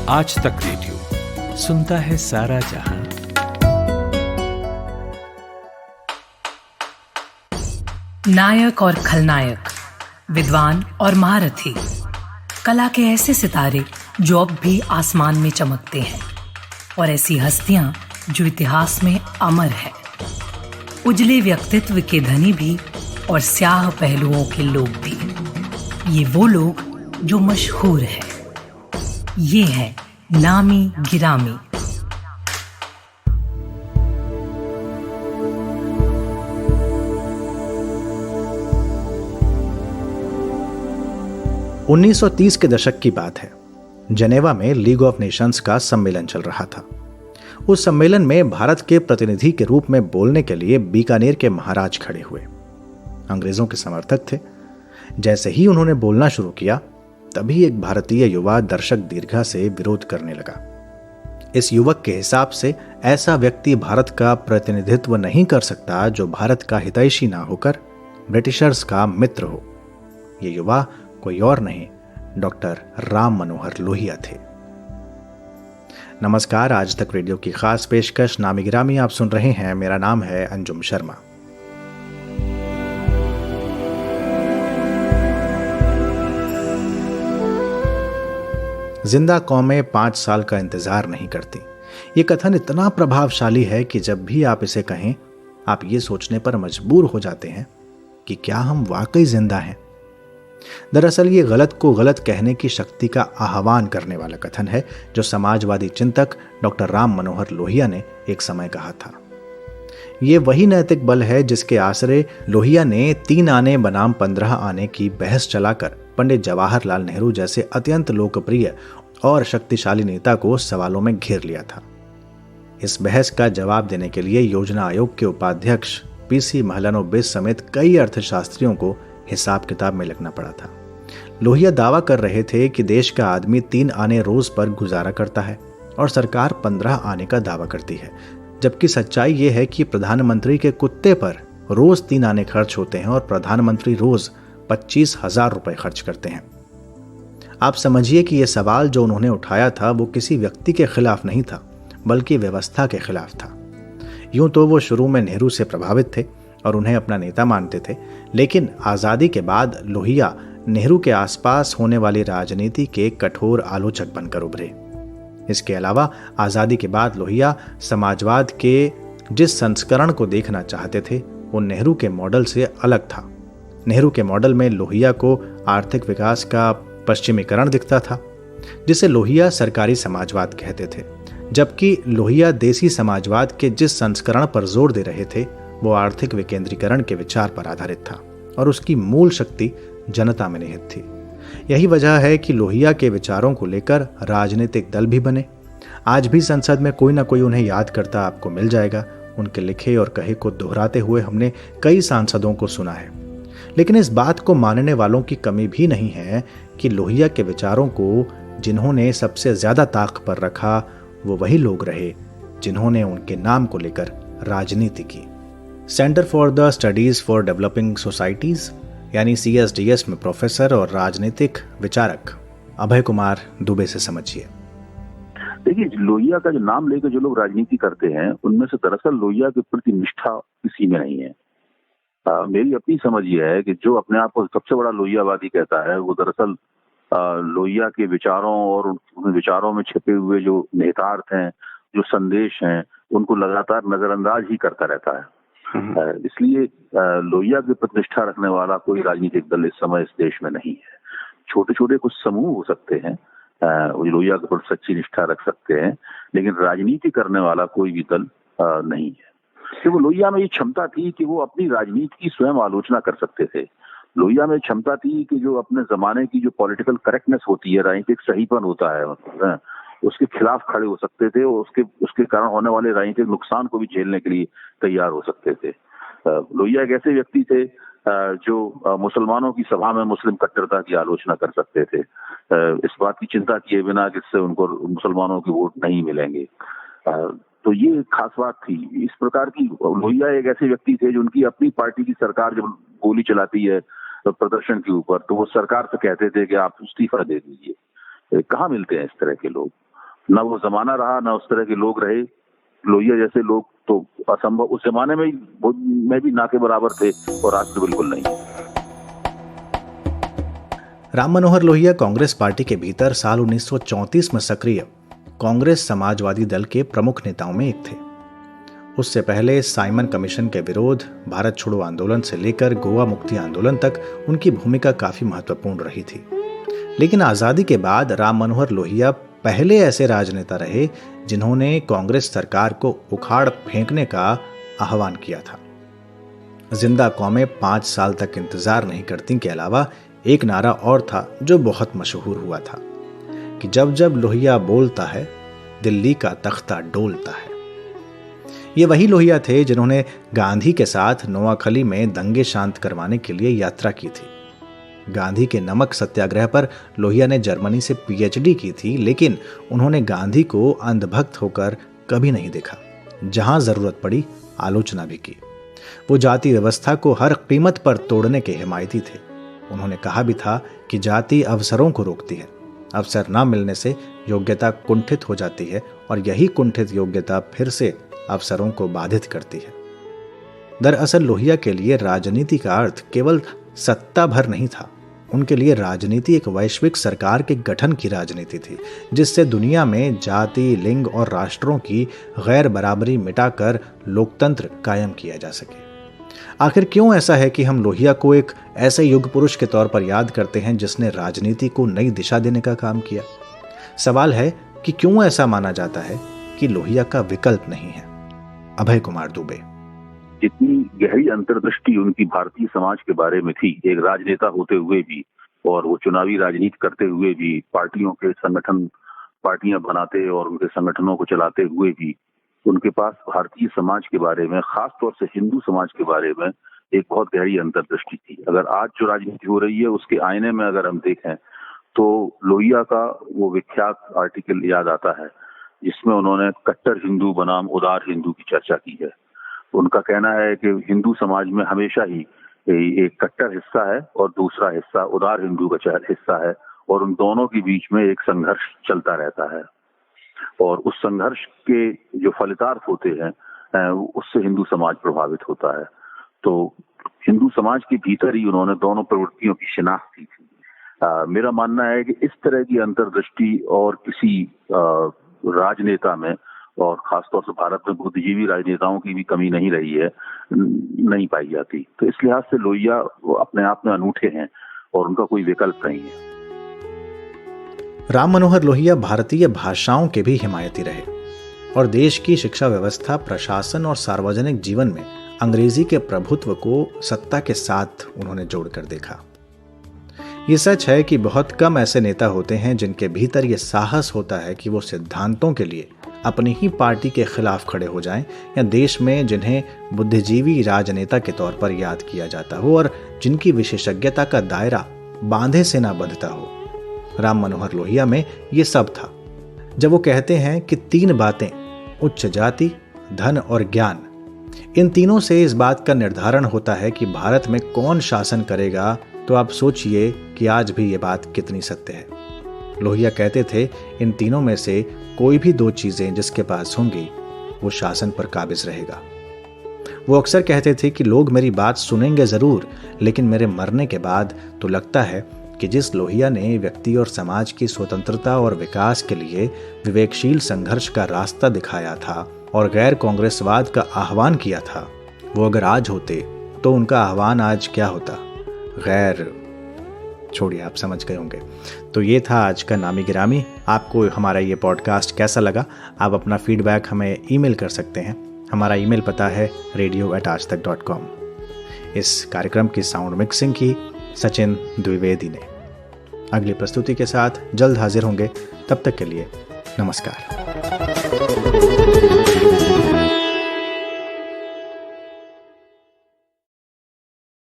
आज तक रेडियो सुनता है सारा जहां। नायक और खलनायक, विद्वान और महारथी, कला के ऐसे सितारे जो अब भी आसमान में चमकते हैं, और ऐसी हस्तियां जो इतिहास में अमर है। उजले व्यक्तित्व के धनी भी और स्याह पहलुओं के लोग भी। ये वो लोग जो मशहूर हैं। ये है नामी गिरामी। –1930 के दशक की बात है। जेनेवा में लीग ऑफ नेशंस का सम्मेलन चल रहा था। उस सम्मेलन में भारत के प्रतिनिधि के रूप में बोलने के लिए बीकानेर के महाराज खड़े हुए। अंग्रेजों के समर्थक थे। जैसे ही उन्होंने बोलना शुरू किया, तभी एक भारतीय युवा दर्शक दीर्घा से विरोध करने लगा। इस युवक के हिसाब से ऐसा व्यक्ति भारत का प्रतिनिधित्व नहीं कर सकता जो भारत का हितैषी ना होकर ब्रिटिशर्स का मित्र हो। ये युवा कोई और नहीं, डॉक्टर राम मनोहर लोहिया थे। नमस्कार, आज तक रेडियो की खास पेशकश नामी गिरामी आप सुन रहे हैं। मेरा नाम है अंजुम शर्मा। जिंदा कौमें 5 साल का इंतजार नहीं करती। ये कथन इतना प्रभावशाली है कि जब भी आप इसे कहें, आप ये सोचने पर मजबूर हो जाते हैं कि क्या हम वाकई जिंदा हैं। दरअसल ये गलत को गलत कहने की शक्ति का आह्वान करने वाला कथन है जो समाजवादी चिंतक डॉक्टर राम मनोहर लोहिया ने एक समय कहा था। ये वही नैतिक बल है जिसके आसरे लोहिया ने 3 आने बनाम 15 आने की बहस चलाकर पंडित जवाहरलाल नेहरू जैसे अत्यंत लोकप्रिय और शक्तिशाली नेता को सवालों में घेर लिया था। इस बहस का जवाब देने के लिए योजना आयोग के उपाध्यक्ष पीसी महलनोबिस समेत कई अर्थशास्त्रियों को हिसाब किताब में लगना पड़ा था। लोहिया दावा कर रहे थे कि देश का आदमी 3 आने रोज पर गुजारा करता है और सरकार 15 आने का दावा करती है, जबकि सच्चाई यह है कि प्रधानमंत्री के कुत्ते पर रोज 3 आने खर्च होते हैं और प्रधानमंत्री रोज 25,000 रुपए खर्च करते हैं। आप समझिए कि यह सवाल जो उन्होंने उठाया था वो किसी व्यक्ति के खिलाफ नहीं था, बल्कि व्यवस्था के खिलाफ था। यूं तो वो शुरू में नेहरू से प्रभावित थे और उन्हें अपना नेता मानते थे, लेकिन आजादी के बाद लोहिया नेहरू के आसपास होने वाली राजनीति के कठोर आलोचक बनकर उभरे। इसके अलावा आजादी के बाद लोहिया समाजवाद के जिस संस्करण को देखना चाहते थे वो नेहरू के मॉडल से अलग था। नेहरू के मॉडल में लोहिया को आर्थिक विकास का पश्चिमीकरण दिखता था, जिसे लोहिया सरकारी समाजवाद कहते थे, जबकि लोहिया देसी समाजवाद के जिस संस्करण पर जोर दे रहे थे वो आर्थिक विकेंद्रीकरण के विचार पर आधारित था और उसकी मूल शक्ति जनता में निहित थी। यही वजह है कि लोहिया के विचारों को लेकर राजनीतिक दल भी बने। आज भी संसद में कोई ना कोई उन्हें याद करता आपको मिल जाएगा। उनके लिखे और कहे को दोहराते हुए हमने कई सांसदों को सुना है। लेकिन इस बात को मानने वालों की कमी भी नहीं है कि लोहिया के विचारों को जिन्होंने सबसे ज्यादा ताक पर रखा वो वही लोग रहे जिन्होंने उनके नाम को लेकर राजनीति की। Centre for the studies for developing societies यानी CSDS में प्रोफेसर और राजनीतिक विचारक अभय कुमार दुबे से समझिए। देखिए, लोहिया का जो नाम लेकर जो लोग राजनीति करते हैं उनमें से दरअसल लोहिया के प्रति निष्ठा किसी में नहीं है। मेरी अपनी समझ ये है कि जो अपने आप को सबसे बड़ा लोहियावादी कहता है वो दरअसल लोहिया के विचारों और उन विचारों में छिपे हुए जो निहितार्थ हैं, जो संदेश हैं, उनको लगातार नजरअंदाज ही करता रहता है। इसलिए लोहिया के प्रति निष्ठा रखने वाला कोई राजनीतिक दल इस समय इस देश में नहीं है। छोटे छोटे कुछ समूह हो सकते हैं लोहिया के प्रति सच्ची निष्ठा रख सकते हैं, लेकिन राजनीति करने वाला कोई भी दल नहीं है। कि वो लोहिया में ये क्षमता थी कि वो अपनी राजनीति की स्वयं आलोचना कर सकते थे। लोहिया में क्षमता थी कि जो अपने जमाने की जो पॉलिटिकल करेक्टनेस होती है, राजनीतिक सहीपन होता है, मतलब उसके खिलाफ खड़े हो सकते थे और उसके कारण होने वाले राजनीतिक नुकसान को भी झेलने के लिए तैयार हो सकते थे। लोहिया एक ऐसे व्यक्ति थे जो मुसलमानों की सभा में मुस्लिम कट्टरता की आलोचना कर सकते थे, इस बात की चिंता किए बिना कि इससे उनको मुसलमानों के वोट नहीं मिलेंगे। तो ये खास बात थी। इस प्रकार की लोहिया एक ऐसे व्यक्ति थे जो उनकी अपनी पार्टी की सरकार जब गोली चलाती है तो प्रदर्शन के ऊपर, तो वो सरकार से कहते थे कि आप इस्तीफा दे दीजिए। कहाँ मिलते हैं इस तरह के लोग। ना वो जमाना रहा, ना उस तरह के लोग रहे। लोहिया जैसे लोग तो असंभव, उस जमाने में भी ना के बराबर थे और आज तो बिल्कुल नहीं। राम मनोहर लोहिया कांग्रेस पार्टी के भीतर साल 1934 में सक्रिय कांग्रेस समाजवादी दल के प्रमुख नेताओं में एक थे। उससे पहले साइमन कमीशन के विरोध, भारत छोड़ो आंदोलन से लेकर गोवा मुक्ति आंदोलन तक उनकी भूमिका काफी महत्वपूर्ण रही थी। लेकिन आजादी के बाद राम मनोहर लोहिया पहले ऐसे राजनेता रहे जिन्होंने कांग्रेस सरकार को उखाड़ फेंकने का आह्वान किया था। जिंदा कौमें 5 साल तक इंतजार नहीं करती के अलावा एक नारा और था जो बहुत मशहूर हुआ था कि जब जब लोहिया बोलता है दिल्ली का तख्ता डोलता है। ये वही लोहिया थे जिन्होंने गांधी के साथ नोआखली में दंगे शांत करवाने के लिए यात्रा की थी। गांधी के नमक सत्याग्रह पर लोहिया ने जर्मनी से पीएचडी की थी, लेकिन उन्होंने गांधी को अंधभक्त होकर कभी नहीं देखा। जहां जरूरत पड़ी आलोचना भी की। वो जाति व्यवस्था को हर कीमत पर तोड़ने के हिमायती थे। उन्होंने कहा भी था कि जाति अवसरों को रोकती है, अवसर न मिलने से योग्यता कुंठित हो जाती है और यही कुंठित योग्यता फिर से अवसरों को बाधित करती है। दरअसल लोहिया के लिए राजनीति का अर्थ केवल सत्ता भर नहीं था। उनके लिए राजनीति एक वैश्विक सरकार के गठन की राजनीति थी, जिससे दुनिया में जाति, लिंग और राष्ट्रों की गैर बराबरी मिटाकर लोकतंत्र कायम किया जा सके। आखिर क्यों ऐसा है कि हम लोहिया को एक ऐसे युग पुरुष के तौर पर याद करते हैं जिसने राजनीति को नई दिशा देने का काम किया? सवाल है कि क्यों ऐसा माना जाता है कि लोहिया का विकल्प नहीं है। अभय कुमार दुबे। जितनी गहरी अंतर्दृष्टि उनकी भारतीय समाज के बारे में थी, एक राजनेता होते हुए भी और वो चुनावी राजनीति करते हुए भी, पार्टियों के संगठन, पार्टियां बनाते और उनके संगठनों को चलाते हुए भी, उनके पास भारतीय समाज के बारे में, खास तौर से हिंदू समाज के बारे में एक बहुत गहरी अंतर्दृष्टि थी। अगर आज जो राजनीति हो रही है उसके आईने में अगर हम देखें तो लोहिया का वो विख्यात आर्टिकल याद आता है जिसमें उन्होंने कट्टर हिंदू बनाम उदार हिंदू की चर्चा की है। उनका कहना है कि हिंदू समाज में हमेशा ही एक कट्टर हिस्सा है और दूसरा हिस्सा उदार हिंदू का हिस्सा है और उन दोनों के बीच में एक संघर्ष चलता रहता है और उस संघर्ष के जो फलितार्थ होते हैं उससे हिंदू समाज प्रभावित होता है। तो हिंदू समाज के भीतर ही उन्होंने दोनों प्रवृत्तियों की शिनाख्त की थी। मेरा मानना है कि इस तरह की अंतर्दृष्टि और किसी राजनेता में, और खासतौर से भारत में बुद्धिजीवी राजनेताओं की भी कमी नहीं रही है, नहीं पाई जाती। तो इस लिहाज से लोहिया अपने आप में अनूठे हैं और उनका कोई विकल्प नहीं है। राम मनोहर लोहिया भारतीय भाषाओं के भी हिमायती रहे और देश की शिक्षा व्यवस्था, प्रशासन और सार्वजनिक जीवन में अंग्रेजी के प्रभुत्व को सत्ता के साथ उन्होंने जोड़कर देखा। ये सच है कि बहुत कम ऐसे नेता होते हैं जिनके भीतर ये साहस होता है कि वो सिद्धांतों के लिए अपनी ही पार्टी के खिलाफ खड़े हो जाएं, या देश में जिन्हें बुद्धिजीवी राजनेता के तौर पर याद किया जाता हो और जिनकी विशेषज्ञता का दायरा बांधे से ना बंधता हो। राम मनोहर लोहिया में ये सब था। जब वो कहते हैं कि 3 बातें, उच्च जाति, धन और ज्ञान, इन तीनों से इस बात का निर्धारण होता है कि भारत में कौन शासन करेगा, तो आप सोचिए कि आज भी ये बात कितनी सत्य है। लोहिया कहते थे इन तीनों में से कोई भी 2 चीजें जिसके पास होंगी वो शासन पर काबिज रहेगा। वो अक्सर कहते थे कि लोग मेरी बात सुनेंगे जरूर, लेकिन मेरे मरने के बाद तो लगता है कि जिस लोहिया ने व्यक्ति और समाज की स्वतंत्रता और विकास के लिए विवेकशील संघर्ष का रास्ता दिखाया था और गैर कांग्रेसवाद का आह्वान किया था, वो अगर आज होते तो उनका आह्वान आज क्या होता? गैर, छोड़िए, आप समझ गए होंगे। तो ये था आज का नामी गिरामी। आपको हमारा ये पॉडकास्ट कैसा लगा? आप अपना फीडबैक हमें ईमेल कर सकते हैं। हमारा ईमेल पता है radio@aajtak.com। इस कार्यक्रम की साउंड मिक्सिंग की सचिन द्विवेदी ने। अगली प्रस्तुति के साथ जल्द हाजिर होंगे। तब तक के लिए नमस्कार।